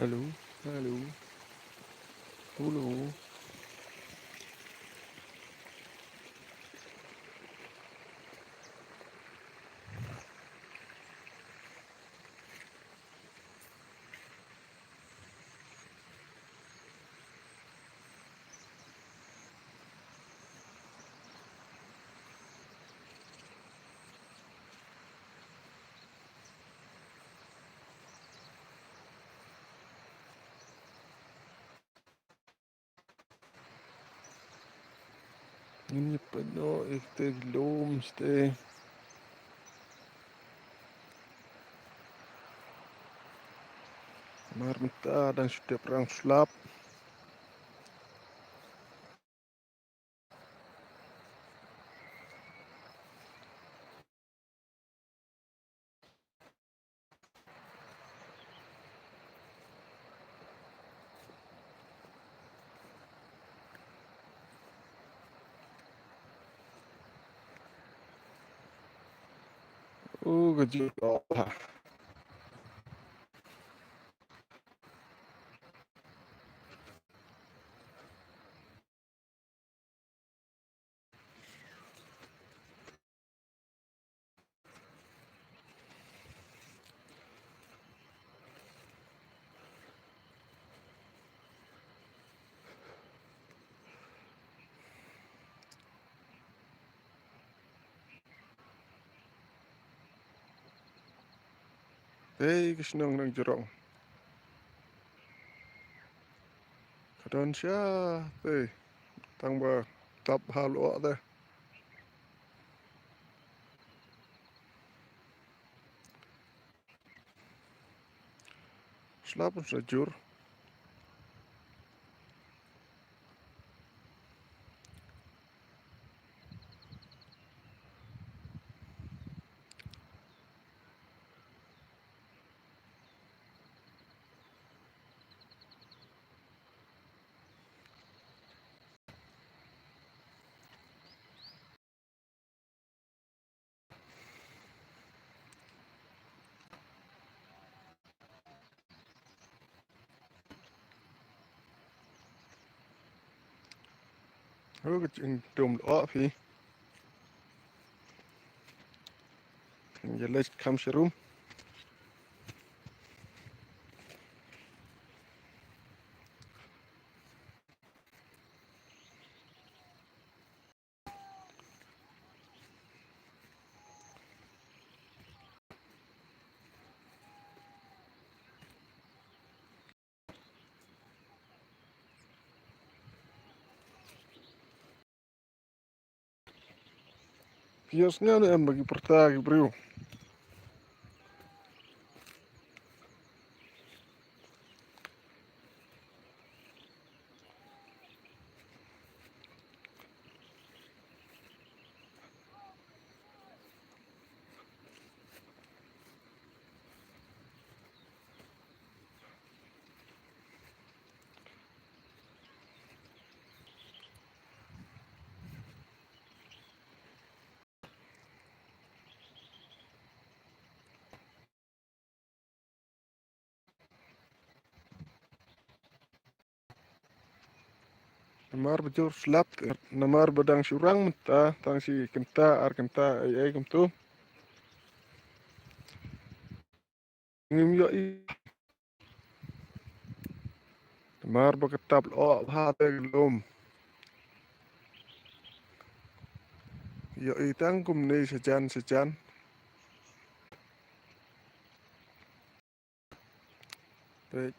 Halo, halo, halo. Ini penuh este belum este. Marmita dan sudah perang sulap. Oh, kejut Allah. Hei, kesenang nang jerong. Kadang syah, hei, tambah tap hal wak dah. Sulap pun sejur. Oh, kecing dum wak fi. Jelas kam serum. Biasanya ada yang bagi pertagi bro. Namar bejur sulap. Namar bedang surang mentah. Tang si kenta ar kenta ay kem tu. Ngim yo i. Namar baketap wak hate gelum. Yo i tangkum ni sejan. Baik.